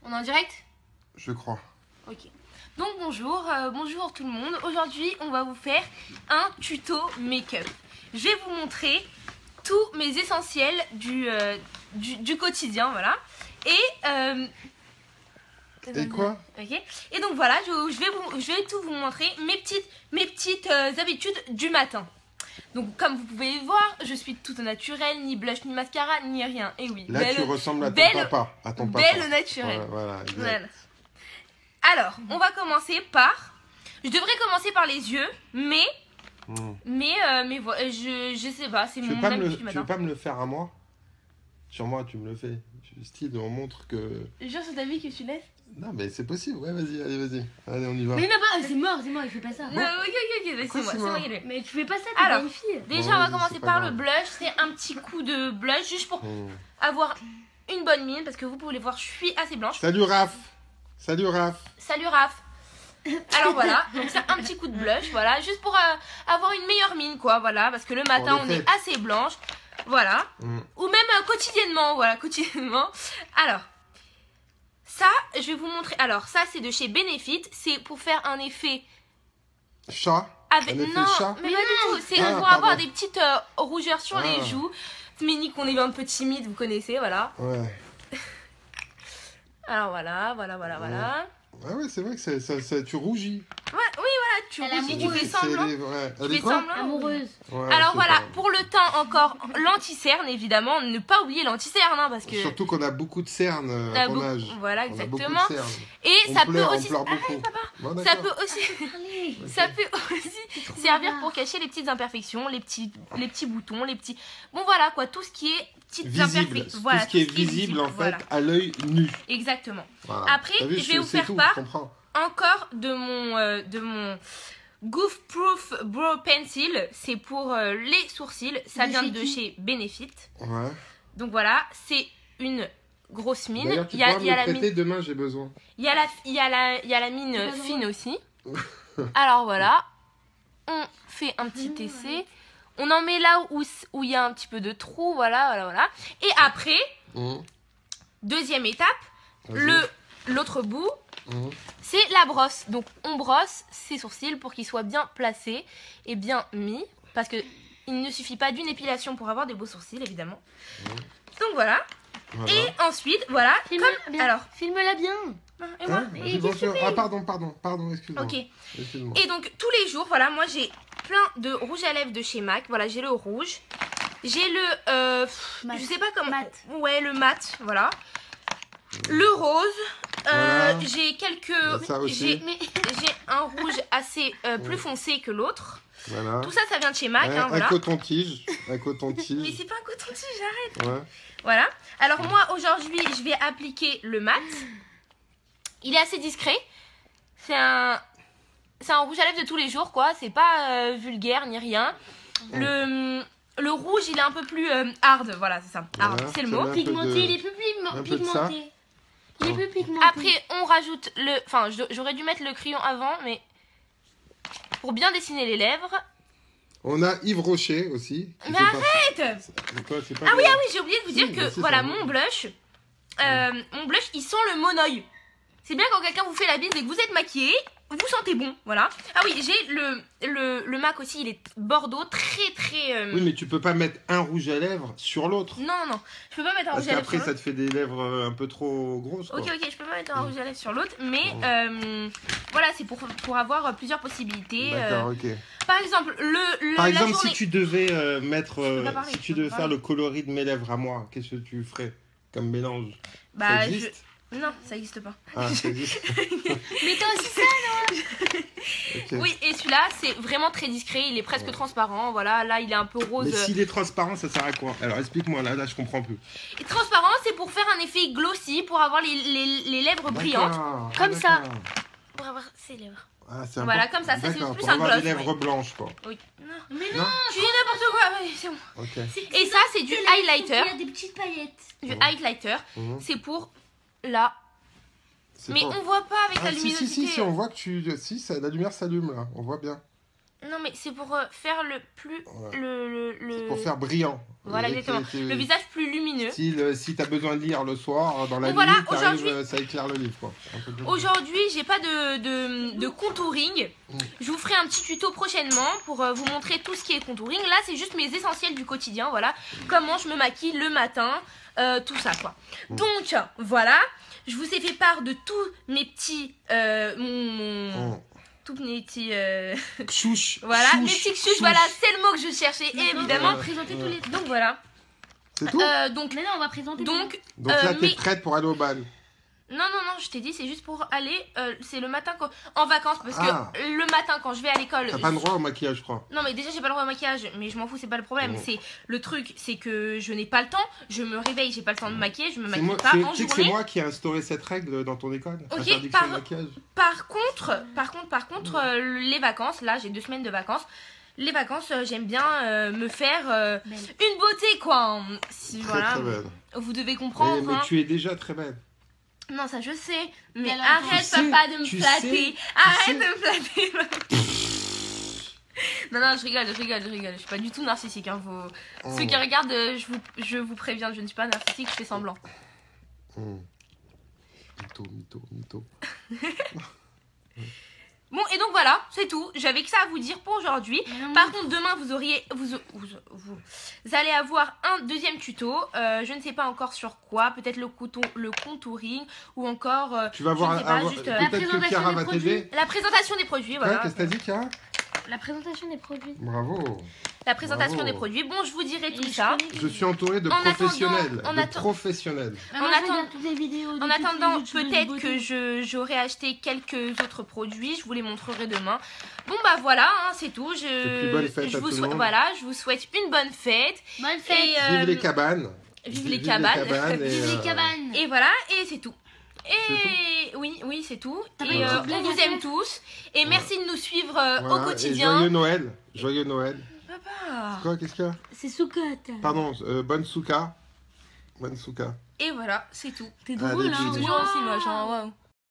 On est en direct? Je crois. Ok. Donc bonjour, bonjour tout le monde. Aujourd'hui, on va vous faire un tuto make-up. Je vais vous montrer tous mes essentiels du quotidien, voilà. Et quoi? Ok. Et donc voilà, je vais tout vous montrer mes petites habitudes du matin. Donc comme vous pouvez le voir, je suis toute naturelle, ni blush, ni mascara, ni rien. Et oui. Là, tu ressembles à ton papa. À ton belle papa. naturelle. Voilà, exact. Voilà. Alors, on va commencer par... Je devrais commencer par les yeux, mais voilà, je sais pas, c'est mon habitude du matin. Tu veux pas me le faire à moi? Sur moi, tu me le fais. Style, on montre que... Jure sur ta vie que tu laisses. Non, mais c'est possible. Ouais, vas-y, allez, vas-y. Allez, on y va. Mais non, c'est mort, il fait pas ça. Non, ok, c'est moi qui l'ai. Mais tu fais pas ça, Alors, t'es une fille. déjà, Bon, on va vas-y, commencer c'est pas par grave. le blush. C'est un petit coup de blush, juste pour avoir une bonne mine, parce que vous pouvez voir, je suis assez blanche. Salut, Raph. Salut, Raph. Salut Raph. Alors voilà, donc c'est un petit coup de blush, voilà, juste pour avoir une meilleure mine, quoi, voilà, parce que le matin, on est assez blanche, voilà. Ou même quotidiennement, voilà, quotidiennement. Alors, ça, je vais vous montrer. Alors, ça, c'est de chez Benefit. C'est pour faire un effet... Chat. Avec... Un effet Non, chat. mais pas du tout. C'est pour pardon. avoir des petites rougeurs sur les joues. Mini qu'on est un peu timide, vous connaissez, voilà. Ouais. Alors, voilà. Ah ouais, c'est vrai que tu rougis. Ouais, oui, voilà, tu rougis, tu fais semblant. Elle Tu est fais quoi? semblant. Amoureuse. Ouais, Alors c'est voilà, pas- pour le teint encore, l'anti-cerne évidemment, ne pas oublier l'anti-cerne hein, parce que... Surtout qu'on a beaucoup de cernes à ton âge. Voilà, On a beaucoup de exactement. cernes. Et On ça pleure, peut on aussi... pleure beaucoup. Arrête, papa. Bon, Ça d'accord. peut aussi... Allez. Ça peut aussi servir pour cacher les petites imperfections, les petits boutons, les petits... Bon voilà quoi, tout ce qui est petites Visible. imperfections. Voilà, tout ce qui est visible en fait voilà. à l'œil nu. Exactement. Voilà. Après, T'as vu, je vais vous c'est faire tout, part je comprends. encore de mon Goof Proof Brow Pencil. C'est pour les sourcils. Ça De vient chez de qui chez Benefit. Ouais. Donc voilà, c'est une grosse mine. D'ailleurs, tu Il y a pourras me le la prêter mine, demain, j'ai besoin. il y a la mine pas drôle. fine aussi. Alors voilà, on fait un petit essai. On en met là où il y a un petit peu de trou, voilà. Et après, deuxième étape, Vas-y. l'autre bout, Mmh. c'est la brosse. Donc on brosse ses sourcils pour qu'ils soient bien placés et bien mis. Parce que il ne suffit pas d'une épilation pour avoir des beaux sourcils, évidemment. Donc voilà. Voilà. Et ensuite, voilà. Filme-la bien. Alors, Filme-la bien. et moi. Hein, vas-y, bonjour. Ah, pardon, excuse-moi. Ok. Excuse-moi. Et donc tous les jours, voilà, moi j'ai plein de rouge à lèvres de chez MAC. Voilà, j'ai le rouge. J'ai le... Mat. je sais pas comment... Mat. Ouais, le mat, voilà. Le rose. Voilà. J'ai quelques... Ça aussi. J'ai un rouge assez plus foncé que l'autre. Voilà. Tout ça, ça vient de chez MAC, Ouais, hein, voilà. Un coton-tige. Mais c'est pas un coton-tige, j'arrête. Ouais. Voilà. Alors moi, aujourd'hui, je vais appliquer le mat. Il est assez discret. C'est un rouge à lèvres de tous les jours, quoi. C'est pas vulgaire ni rien. Le rouge, il est un peu plus hard. Voilà, c'est ça. Hard, Voilà, c'est le ça mot. va. Pigmenté, il est plus un peu de ça. pigmenté. Il est plus pigmenté. Après, on rajoute le... Enfin, j'aurais dû mettre le crayon avant, mais... Pour bien dessiner les lèvres. On a Yves Rocher aussi. qui Mais fait arrête partie- C'est quoi, c'est pas Ah oui, vrai. j'ai oublié de vous dire Si, que bah si, voilà, ça va. mon blush, il sent le monoeil. C'est bien quand quelqu'un vous fait la bise et que vous êtes maquillé, vous sentez bon, voilà. Ah oui, j'ai le MAC aussi, il est bordeaux, très... Oui, mais tu peux pas mettre un rouge à lèvres sur l'autre. Non, je peux pas mettre un Parce rouge à lèvres qu'après, sur ça l'autre. te fait des lèvres un peu trop grosses. Quoi. Ok, je peux pas mettre un rouge à lèvres sur l'autre, mais voilà, c'est pour avoir plusieurs possibilités. D'accord, ok. Par exemple, Par la exemple, journée... si tu devais mettre, peux pas parler, si je tu peux devais pas faire parler. le coloris de mes lèvres à moi, qu'est-ce que tu ferais comme mélange? Bah, Ça existe Non, ça existe pas. Ah, ça existe. Mais toi aussi ça. Ok. Oui, et celui-là, c'est vraiment très discret, il est presque transparent, voilà, là il est un peu rose. Mais s'il est transparent, ça sert à quoi? Alors explique-moi, là je comprends plus. Et transparent, c'est pour faire un effet glossy, pour avoir les lèvres brillantes. D'accord, comme ça. d'accord. Pour avoir ses lèvres. Ah, c'est Voilà, important. comme ça, c'est D'accord, plus pour un avoir gloss, des lèvres oui. blanches, quoi. Oui. Non. Mais Non. non. Tu dis n'importe quoi, ouais, c'est bon. Ok. Et ça, c'est du highlighter. Il y a des petites paillettes. Du highlighter, Mhm. c'est pour là. C'est Mais pas- on voit pas avec la Ah, si, luminosité. si, on voit que tu... Si, la lumière s'allume, là. On voit bien. Non, mais c'est pour faire le plus... Ouais. le... Pour faire brillant. Voilà, exactement. Le visage plus lumineux. Si t'as besoin de lire le soir, dans la nuit, voilà, aujourd'hui, ça éclaire le livre, quoi. Aujourd'hui, j'ai pas de contouring. Je vous ferai un petit tuto prochainement pour vous montrer tout ce qui est contouring. Là, c'est juste mes essentiels du quotidien, voilà. Comment je me maquille le matin, tout ça, quoi. Donc, voilà. Je vous ai fait part de tous mes petits... Tous mes petits... Chouche. Voilà, mes petits chouches, voilà, c'est le mot que je cherchais, évidemment. On va présenter tous les... Donc, voilà. C'est tout donc, Mais non, on va présenter Donc là, t'es prête pour aller au bal. Non, je t'ai dit, c'est juste pour aller, c'est le matin en vacances, parce que le matin quand je vais à l'école... T'as pas le droit au maquillage, je crois. Non, mais déjà j'ai pas le droit au maquillage, mais je m'en fous, c'est pas le problème. C'est le truc, c'est que je n'ai pas le temps, je me réveille, j'ai pas le temps de me maquiller, je me maquille pas en journée. C'est moi qui ai instauré cette règle dans ton école. Ok, interdiction de maquillage. Par contre, les vacances, là j'ai 2 semaines de vacances. Les vacances, j'aime bien me faire une beauté, quoi. Voilà, très belle. vous devez comprendre. Mais tu es déjà très belle. Non, ça je sais, mais alors, arrête papa de me flatter. Arrête de me flatter. Non, je rigole. Je suis pas du tout narcissique. Hein. Ceux qui regardent, je vous préviens, je ne suis pas narcissique, je fais semblant. Mytho. Bon, et donc voilà, c'est tout. J'avais que ça à vous dire pour aujourd'hui. Par contre, demain, vous allez avoir un deuxième tuto. Je ne sais pas encore sur quoi. Peut-être le contouring ou encore... tu vas voir, peut-être que Chiara va t'aider. La présentation des produits, voilà. Qu'est-ce que t'as dit, Chiara? La présentation des produits. Bravo. La présentation des produits. Bon, je vous dirai tout ça. Je suis entourée de professionnels. En attendant, peut-être que j'aurai acheté quelques autres produits. Je vous les montrerai demain. Bon, bah voilà, hein, c'est tout. Je vous souhaite une bonne fête. Bonne fête. Vive les cabanes. Vive les cabanes. Vive les cabanes. Et voilà, et c'est tout. Et oui, c'est tout. Et on vous aime tous. Et merci de nous suivre au quotidien. Et joyeux Noël. Papa. Quoi, qu'est-ce qu'il y a? C'est Soukat. Pardon, bonne souka. Et voilà, c'est tout. T'es drôle, hein. Je suis toujours aussi moche, hein, waouh.